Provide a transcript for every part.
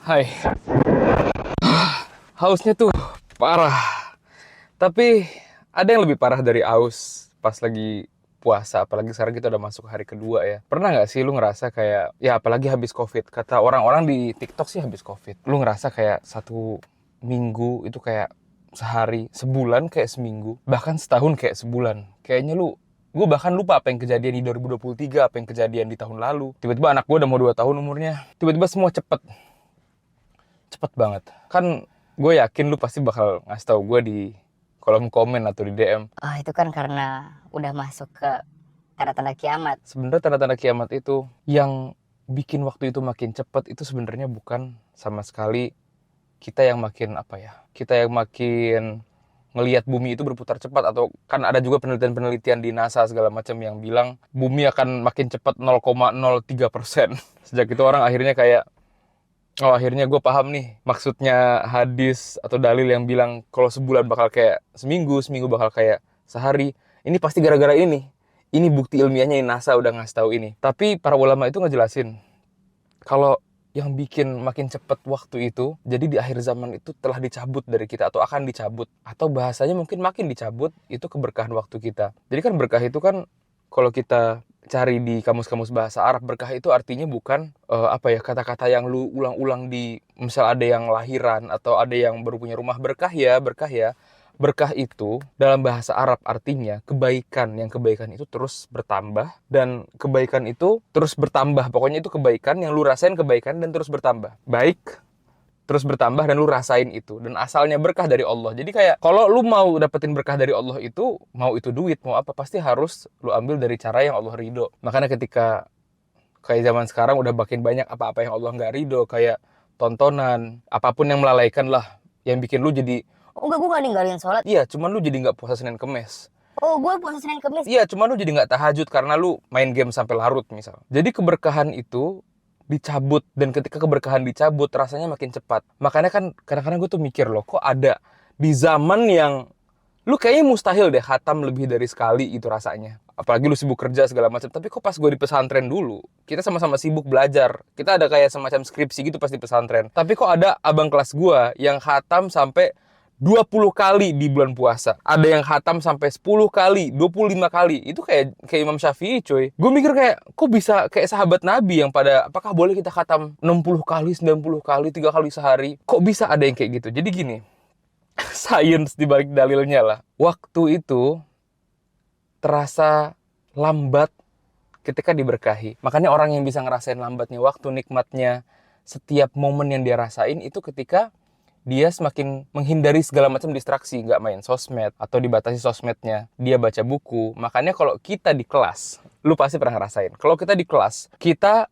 Hai, hausnya tuh parah. Tapi ada yang lebih parah dari haus pas lagi puasa. Apalagi sekarang kita udah masuk hari kedua ya. Pernah nggak sih lu ngerasa kayak, ya apalagi habis COVID. Kata orang-orang di TikTok sih habis COVID. Lu ngerasa kayak 1 minggu itu kayak sehari, sebulan kayak seminggu. Bahkan setahun kayak sebulan. Kayaknya gue bahkan lupa apa yang kejadian di 2023, apa yang kejadian di tahun lalu. Tiba-tiba anak gue udah mau 2 tahun umurnya. Tiba-tiba semua cepet banget. Kan gue yakin lu pasti bakal ngasih tahu gue di kolom komen atau di DM. Oh, itu kan karena udah masuk ke tanda-tanda kiamat. Sebenarnya tanda-tanda kiamat itu yang bikin waktu itu makin cepat itu sebenarnya bukan sama sekali kita yang makin kita yang makin ngelihat bumi itu berputar cepat, atau kan ada juga penelitian-penelitian di NASA segala macam yang bilang bumi akan makin cepat 0,03%. Sejak itu orang akhirnya kayak, oh akhirnya gue paham nih maksudnya hadis atau dalil yang bilang kalau sebulan bakal kayak seminggu, seminggu bakal kayak sehari. Ini pasti gara-gara ini. Ini bukti ilmiahnya, NASA udah ngasih tahu ini. Tapi para ulama itu ngejelasin kalau yang bikin makin cepat waktu itu, jadi di akhir zaman itu telah dicabut dari kita atau akan dicabut. Atau bahasanya mungkin makin dicabut, itu keberkahan waktu kita. Jadi kan berkah itu kan kalau kita cari di kamus-kamus bahasa Arab, berkah itu artinya bukan kata-kata yang lu ulang-ulang di misal ada yang lahiran atau ada yang baru punya rumah, berkah ya. Berkah itu dalam bahasa Arab artinya kebaikan, yang kebaikan itu terus bertambah, dan kebaikan itu terus bertambah. Pokoknya itu kebaikan yang lu rasain, kebaikan dan terus bertambah. Baik terus bertambah dan lu rasain itu, dan asalnya berkah dari Allah. Jadi kayak kalau lu mau dapetin berkah dari Allah itu, mau itu duit mau apa, pasti harus lu ambil dari cara yang Allah ridho. Makanya ketika kayak zaman sekarang udah makin banyak apa-apa yang Allah nggak ridho, kayak tontonan apapun yang melalaikan lah, yang bikin lu jadi, Oh enggak, gue gak ninggalin sholat. iya cuman lu jadi nggak puasa Senin Kemis. Oh, gue puasa Senin Kemis. Iya cuman lu jadi nggak tahajud karena lu main game sampai larut misal. Jadi keberkahan itu dicabut, dan ketika keberkahan dicabut rasanya makin cepat. Makanya kan kadang-kadang gue tuh mikir loh, kok ada di zaman yang lu kayaknya mustahil deh khatam lebih dari sekali itu rasanya. Apalagi lu sibuk kerja segala macam. Tapi kok pas gue di pesantren dulu, kita sama-sama sibuk belajar. Kita ada kayak semacam skripsi gitu pas di pesantren. Tapi kok ada abang kelas gue yang khatam sampai 20 kali di bulan puasa. Ada yang khatam sampai 10 kali, 25 kali. Itu kayak Imam Syafi'i coy. Gue mikir kayak, kok bisa kayak sahabat Nabi yang pada, apakah boleh kita khatam 60 kali, 90 kali, 3 kali sehari? Kok bisa ada yang kayak gitu? Jadi gini, sains dibalik dalilnya lah. Waktu itu terasa lambat ketika diberkahi. Makanya orang yang bisa ngerasain lambatnya waktu, nikmatnya setiap momen yang dia rasain itu ketika dia semakin menghindari segala macam distraksi, nggak main sosmed atau dibatasi sosmednya, dia baca buku. Makanya kalau kita di kelas, lu pasti pernah ngerasain, kalau kita di kelas, kita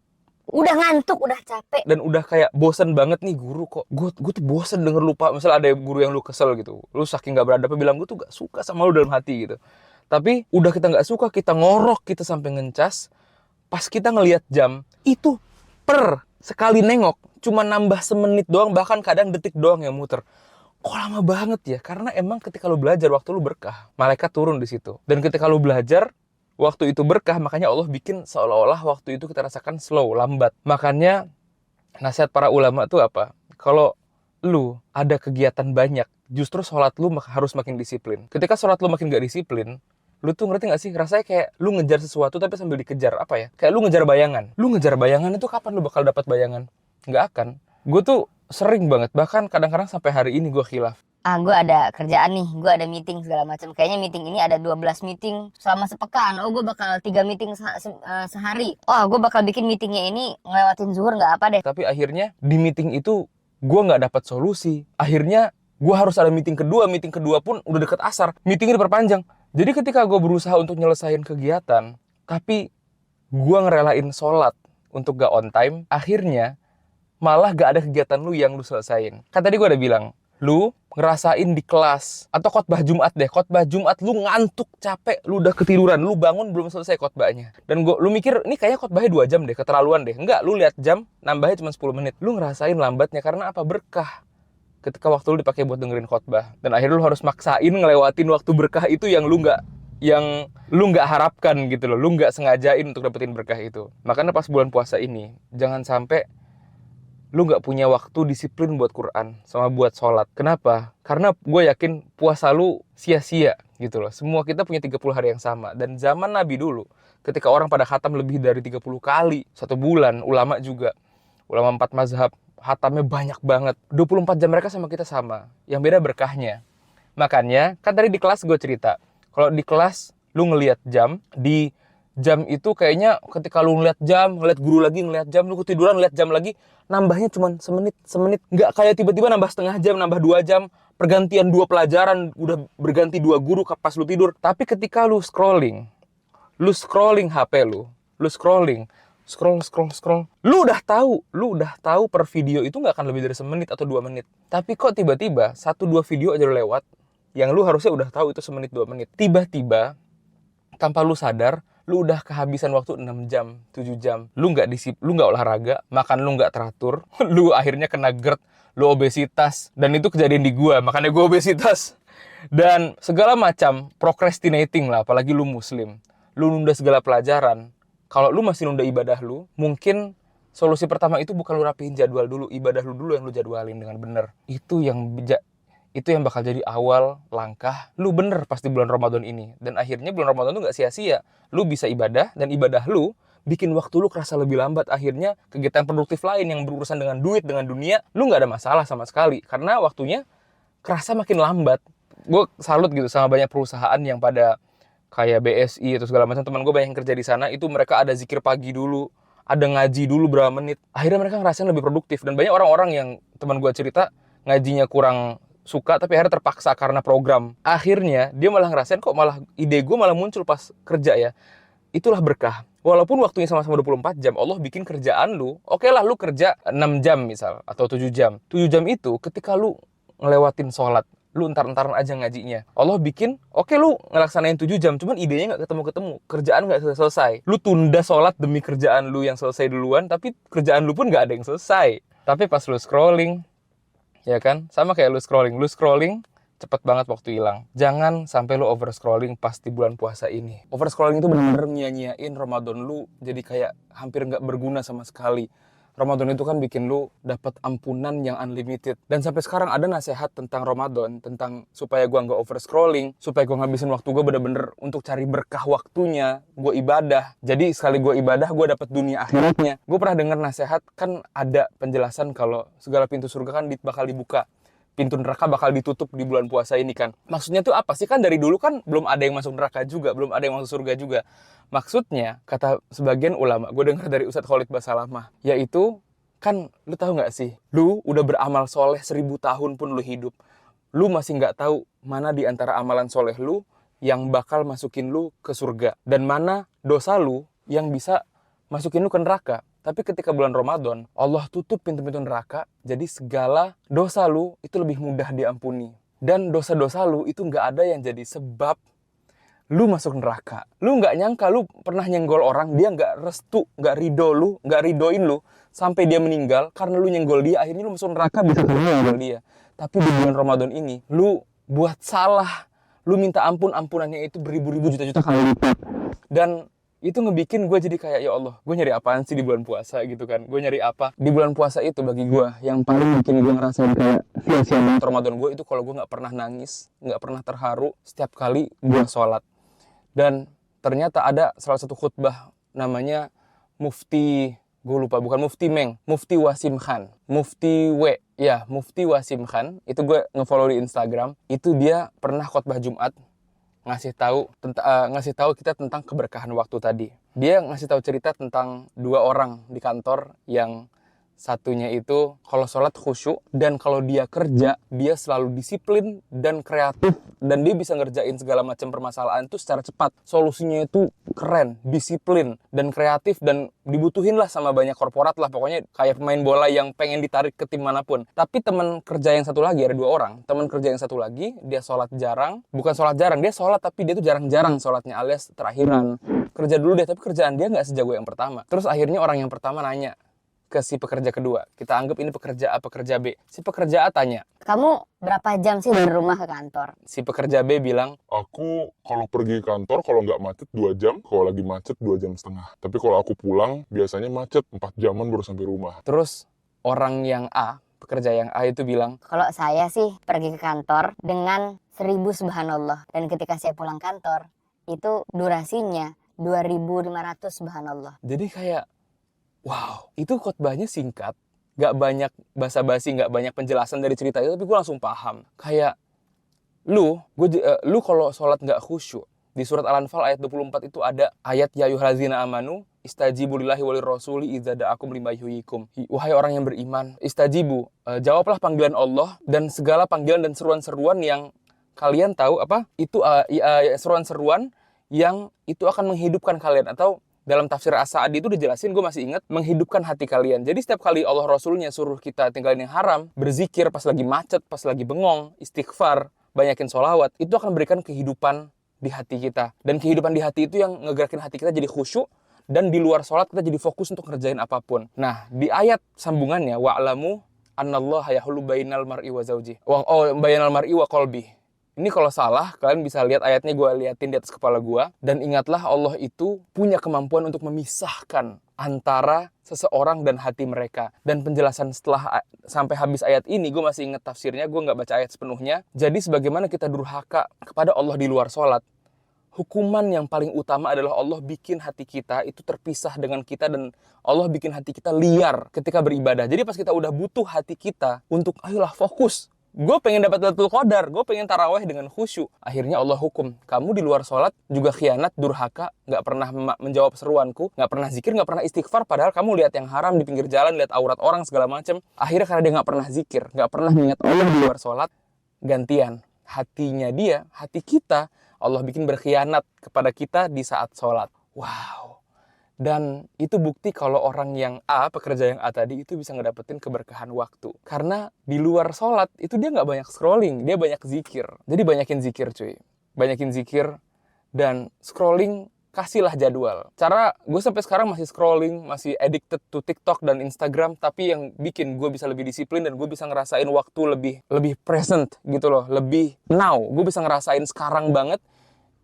Udah ngantuk, udah capek. dan udah kayak bosen banget nih, guru kok gue tuh bosen denger lupa. Misal ada guru yang lu kesel gitu, lu saking nggak beradabnya bilang gue tuh gak suka sama lu dalam hati gitu. Tapi udah kita nggak suka, kita ngorok, kita sampai ngecas. Pas kita ngelihat jam itu, per sekali nengok cuma nambah semenit doang, bahkan kadang detik doang yang muter. Kok lama banget ya? Karena emang ketika lu belajar, waktu lu berkah, malaikat turun di situ. Dan ketika lu belajar, waktu itu berkah, makanya Allah bikin seolah-olah waktu itu kita rasakan slow, lambat. Makanya nasihat para ulama tuh apa? Kalau lu ada kegiatan banyak, justru sholat lu harus makin disiplin. Ketika sholat lu makin gak disiplin, lu tuh ngerti gak sih? Rasanya kayak lu ngejar sesuatu tapi sambil dikejar. Apa ya? Kayak lu ngejar bayangan. Lu ngejar bayangan itu kapan lu bakal dapat bayangan? Nggak akan. Gue tuh sering banget, bahkan kadang-kadang sampai hari ini gue khilaf. Gue ada kerjaan nih, gue ada meeting segala macam. Kayaknya meeting ini ada 12 meeting selama sepekan. Oh, gue bakal 3 meeting sehari. Oh, gue bakal bikin meetingnya ini ngelewatin zuhur, nggak apa deh. Tapi akhirnya di meeting itu gue nggak dapat solusi. Akhirnya gue harus ada meeting kedua pun udah deket asar, meetingnya diperpanjang. Jadi ketika gue berusaha untuk nyelesain kegiatan, tapi gue ngerelain sholat untuk gak on time, akhirnya malah gak ada kegiatan lu yang lu selesain. Kan tadi gue udah bilang, lu ngerasain di kelas atau khotbah Jumat deh. Khotbah Jumat lu ngantuk, capek, lu udah ketiduran, lu bangun belum selesai khotbahnya. Dan lu mikir, ini kayaknya khotbahnya 2 jam deh, keterlaluan deh. Enggak, lu lihat jam, nambahnya cuma 10 menit. Lu ngerasain lambatnya karena apa? Berkah. Ketika waktu lu dipakai buat dengerin khotbah. Dan akhirnya lu harus maksain ngelewatin waktu berkah itu yang lu nggak harapkan gitu loh. Lu nggak sengajain untuk dapetin berkah itu. Makanya pas bulan puasa ini, jangan sampai lu nggak punya waktu disiplin buat Quran sama buat sholat. Kenapa? Karena gue yakin puasa lu sia-sia gitu loh. Semua kita punya 30 hari yang sama. Dan zaman Nabi dulu, ketika orang pada khatam lebih dari 30 kali satu bulan, ulama juga, ulama 4 mazhab, khatamnya banyak banget. 24 jam mereka sama kita sama. Yang beda berkahnya. Makanya, kan tadi di kelas gue cerita, kalau di kelas lu ngelihat jam, di jam itu kayaknya ketika lu ngeliat jam, ngeliat guru lagi, ngeliat jam, lu ketiduran ngeliat jam lagi, nambahnya cuma semenit. Nggak kayak tiba-tiba nambah setengah jam, nambah 2 jam, pergantian 2 pelajaran, udah berganti 2 guru pas lu tidur. Tapi ketika lu scrolling HP lu scroll. Lu udah tahu per video itu nggak akan lebih dari semenit atau 2 menit. Tapi kok tiba-tiba 1-2 video aja lu lewat, yang lu harusnya udah tahu itu semenit 2 menit. Tiba-tiba, tanpa lu sadar, lu udah kehabisan waktu 6 jam, 7 jam. Lu nggak olahraga, makan lu nggak teratur, lu akhirnya kena GERD, lu obesitas. Dan itu kejadian di gua, makanya gua obesitas. Dan segala macam procrastinating lah, apalagi lu muslim. Lu nunda segala pelajaran. Kalau lu masih nunda ibadah lu, mungkin solusi pertama itu bukan lu rapihin jadwal dulu, ibadah lu dulu yang lu jadwalin dengan bener. Itu yang bakal jadi awal langkah lu bener pas di bulan Ramadan ini. Dan akhirnya bulan Ramadan tuh gak sia-sia. Lu bisa ibadah, dan ibadah lu bikin waktu lu kerasa lebih lambat. Akhirnya kegiatan produktif lain yang berurusan dengan duit, dengan dunia, lu gak ada masalah sama sekali. Karena waktunya kerasa makin lambat. Gue salut gitu sama banyak perusahaan yang pada kayak BSI atau segala macam. Teman gue banyak yang kerja di sana, itu mereka ada zikir pagi dulu, ada ngaji dulu berapa menit. Akhirnya mereka ngerasain lebih produktif. Dan banyak orang-orang yang teman gue cerita, ngajinya kurang suka tapi akhirnya terpaksa karena program. Akhirnya dia malah ngerasain kok malah ide gue malah muncul pas kerja ya. Itulah berkah. Walaupun waktunya sama-sama 24 jam, Allah bikin kerjaan lu, oke lah lu kerja 6 jam misal, atau 7 jam. 7 jam itu ketika lu ngelewatin sholat, lu entar-entaran aja ngajinya. Allah bikin, oke lu ngelaksanain 7 jam, cuman idenya gak ketemu-ketemu. Kerjaan gak selesai. Lu tunda sholat demi kerjaan lu yang selesai duluan, tapi kerjaan lu pun gak ada yang selesai. Tapi pas lu scrolling, ya kan? Sama kayak lu scrolling, cepet banget waktu hilang. Jangan sampai lu over scrolling pas di bulan puasa ini. Over scrolling itu benar-benar nyanyiain Ramadan lu, jadi kayak hampir nggak berguna sama sekali. Ramadan itu kan bikin lu dapat ampunan yang unlimited. Dan sampai sekarang ada nasihat tentang Ramadan, tentang supaya gua nggak over scrolling, supaya gua ngabisin waktu gua bener-bener untuk cari berkah waktunya, gua ibadah. Jadi sekali gua ibadah, gua dapat dunia akhiratnya. Gua pernah dengar nasihat, kan ada penjelasan kalau segala pintu surga kan bakal dibuka, pintu neraka bakal ditutup di bulan puasa ini kan. Maksudnya tuh apa sih? Kan dari dulu kan belum ada yang masuk neraka juga, belum ada yang masuk surga juga. Maksudnya, kata sebagian ulama, gue dengar dari Ustadz Khalid Basalamah, yaitu, kan lu tahu nggak sih, lu udah beramal soleh 1000 tahun pun lu hidup, lu masih nggak tahu mana di antara amalan soleh lu yang bakal masukin lu ke surga, dan mana dosa lu yang bisa masukin lu ke neraka. Tapi ketika bulan Ramadan, Allah tutup pintu-pintu neraka, jadi segala dosa lu itu lebih mudah diampuni. Dan dosa-dosa lu itu nggak ada yang jadi sebab lu masuk neraka. Lu nggak nyangka, lu pernah nyenggol orang, dia nggak restu, nggak ridoin lu, sampai dia meninggal, karena lu nyenggol dia, akhirnya lu masuk neraka bisa nyenggol dia. Tapi di bulan Ramadan ini, lu buat salah, lu minta ampunannya itu beribu-ribu juta-juta kali lipat. Dan itu ngebikin gue jadi kayak, ya Allah, gue nyari apaan sih di bulan puasa gitu kan. Gue nyari apa di bulan puasa itu bagi gue, yang paling bikin gue ngerasain kayak sia-sia banget Ramadan gue itu kalau gue gak pernah nangis, gak pernah terharu setiap kali gue sholat. Dan ternyata ada salah satu khutbah namanya Mufti, gue lupa, bukan Mufti Meng, Mufti Wasim Khan, Mufti Wasim Khan, itu gue ngefollow di Instagram. Itu dia pernah khutbah Jumat ngasih tahu kita tentang keberkahan waktu tadi. Dia ngasih tahu cerita tentang 2 orang di kantor yang satunya itu kalau sholat khusyuk, dan kalau dia kerja dia selalu disiplin dan kreatif, dan dia bisa ngerjain segala macam permasalahan itu secara cepat. Solusinya itu keren, disiplin dan kreatif, dan dibutuhin lah sama banyak korporat lah, pokoknya kayak pemain bola yang pengen ditarik ke tim manapun. Tapi teman kerja yang satu lagi, ada 2 orang, teman kerja yang satu lagi, dia sholat jarang, bukan sholat jarang, dia sholat tapi dia tuh jarang-jarang sholatnya, alias terakhiran. Kerja dulu deh, tapi kerjaan dia nggak sejago yang pertama. Terus akhirnya orang yang pertama nanya ke si pekerja kedua, kita anggap ini pekerja A, pekerja B. Si pekerja A tanya, kamu berapa jam sih dari rumah ke kantor? Si pekerja B bilang, aku kalau pergi kantor kalau nggak macet 2 jam, kalau lagi macet 2,5 jam. Tapi kalau aku pulang biasanya macet 4 jaman baru sampai rumah. Terus orang yang A, pekerja yang A itu bilang, Kalau saya sih pergi ke kantor dengan 1000 subhanallah. Dan ketika saya pulang kantor, itu durasinya 2500 subhanallah. jadi kayak, wow, itu khotbahnya singkat, gak banyak basa-basi, gak banyak penjelasan dari cerita itu, tapi gue langsung paham. Kayak, lu kalau sholat gak khusyuk, di surat Al-Anfal ayat 24 itu ada ayat ya ayyuhallazina amanu istajibu lillahi walir rasuli idza da'akum lima yuhyikum. Wahai orang yang beriman, istajibu, jawablah panggilan Allah dan segala panggilan dan seruan-seruan yang kalian tahu apa? Itu seruan-seruan yang itu akan menghidupkan kalian, atau dalam tafsir As-Sa'di itu dijelasin, gue masih ingat, menghidupkan hati kalian. Jadi setiap kali Allah Rasulnya suruh kita tinggalin yang haram, berzikir pas lagi macet, pas lagi bengong, istighfar, banyakin sholawat, itu akan memberikan kehidupan di hati kita. Dan kehidupan di hati itu yang ngegerakin hati kita jadi khusyuk, dan di luar sholat kita jadi fokus untuk ngerjain apapun. Nah, di ayat sambungannya, wa'lamu annallaha yahulu bainal mar'i wa zawji. Bainal mar'i wa qalbi. Ini kalau salah, kalian bisa lihat ayatnya, gue liatin di atas kepala gue. Dan ingatlah Allah itu punya kemampuan untuk memisahkan antara seseorang dan hati mereka. Dan penjelasan setelah sampai habis ayat ini, gue masih ingat tafsirnya, gue nggak baca ayat sepenuhnya. Jadi sebagaimana kita durhaka kepada Allah di luar sholat, hukuman yang paling utama adalah Allah bikin hati kita itu terpisah dengan kita, dan Allah bikin hati kita liar ketika beribadah. Jadi pas kita udah butuh hati kita untuk ayolah fokus, gue pengen dapat Lailatul Qadar, gue pengen taraweh dengan khusyuk, akhirnya Allah hukum, kamu di luar sholat juga khianat, durhaka, gak pernah menjawab seruanku, gak pernah zikir, gak pernah istighfar, padahal kamu lihat yang haram di pinggir jalan, lihat aurat orang segala macam. Akhirnya karena dia gak pernah zikir, gak pernah mengingat Allah di luar sholat, gantian hatinya dia, hati kita, Allah bikin berkhianat kepada kita di saat sholat. Wow. Dan itu bukti kalau orang yang A, pekerja yang A tadi, itu bisa ngedapetin keberkahan waktu. Karena di luar sholat, itu dia nggak banyak scrolling, dia banyak zikir. Jadi banyakin zikir cuy. Banyakin zikir dan scrolling, kasihlah jadwal. Cara gue sampai sekarang masih scrolling, masih addicted to TikTok dan Instagram, tapi yang bikin gue bisa lebih disiplin dan gue bisa ngerasain waktu lebih present gitu loh, lebih now. Gue bisa ngerasain sekarang banget.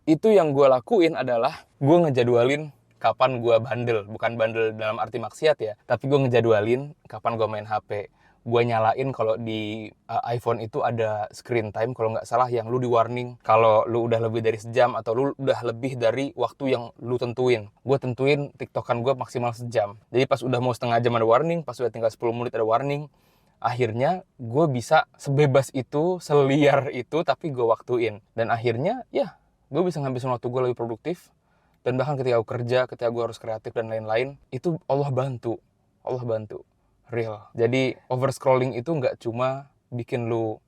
Itu yang gue lakuin adalah gue ngejadwalin kapan gue bandel. Bukan bandel dalam arti maksiat ya, tapi gue ngejadwalin kapan gue main HP. Gue nyalain kalau di iPhone itu ada screen time, kalau nggak salah, yang lu di warning kalau lu udah lebih dari sejam atau lu udah lebih dari waktu yang lu tentuin. Gue tentuin TikTokan gue maksimal sejam. Jadi pas udah mau setengah jam ada warning, pas udah tinggal 10 menit ada warning. Akhirnya gue bisa sebebas itu, seliar itu, tapi gue waktuin. Dan akhirnya ya gue bisa ngabisin waktu gue lebih produktif. Dan bahkan ketika gue kerja, ketika gue harus kreatif dan lain-lain, itu Allah bantu. Allah bantu. Real. Jadi over scrolling itu nggak cuma bikin lu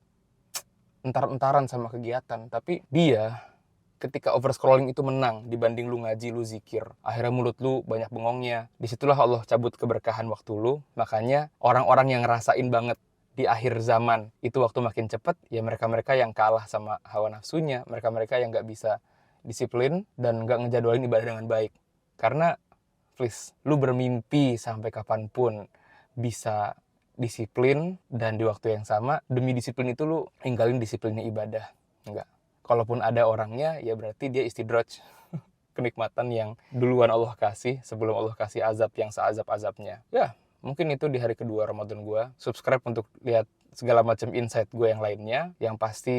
entar-entaran sama kegiatan, tapi dia ketika over scrolling itu menang dibanding lu ngaji, lu zikir. Akhirnya mulut lu banyak bengongnya. Disitulah Allah cabut keberkahan waktu lu. Makanya orang-orang yang ngerasain banget di akhir zaman itu waktu makin cepat, ya mereka-mereka yang kalah sama hawa nafsunya, mereka-mereka yang nggak bisa disiplin dan nggak ngejadwalin ibadah dengan baik. Karena please, lu bermimpi sampai kapanpun bisa disiplin, dan di waktu yang sama demi disiplin itu lu tinggalin disiplinnya ibadah. Enggak. Kalaupun ada orangnya, ya berarti dia istidraj. Kenikmatan yang duluan Allah kasih sebelum Allah kasih azab yang seazab-azabnya. Ya, mungkin itu di hari kedua Ramadan gue. Subscribe untuk lihat segala macam insight gue yang lainnya. Yang pasti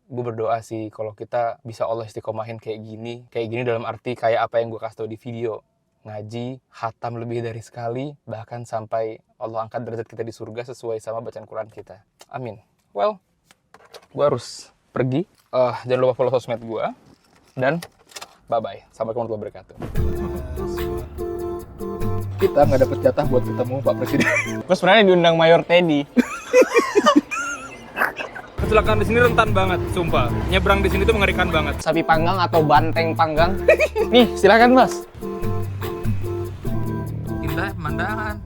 gue berdoa sih kalau kita bisa Allah istiqomahin kayak gini. Kayak gini dalam arti kayak apa yang gue kasih tau di video. Ngaji, khatam lebih dari sekali, bahkan sampai Allah angkat derajat kita di surga sesuai sama bacaan Quran kita. Amin. Well, gue harus pergi. Jangan lupa follow sosmed gue. Dan bye-bye. Assalamualaikum warahmatullahi wabarakatuh. Kita nggak dapet jatah buat ketemu Pak Presiden. Terus sebenarnya diundang Mayor Teddy. Kecelakaan di sini rentan banget, sumpah. Nyebrang di sini tuh mengerikan banget. Sapi panggang atau banteng panggang. Nih, silakan Mas. Indah pemandangan.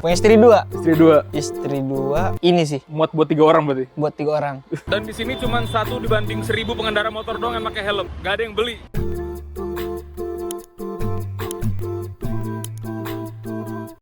Punya istri 2. Istri 2. Istri 2. Ini sih Muat buat 3 orang berarti. buat 3 orang. Dan di sini cuma 1 dibanding 1000 pengendara motor doang yang pakai helm. Gak ada yang beli.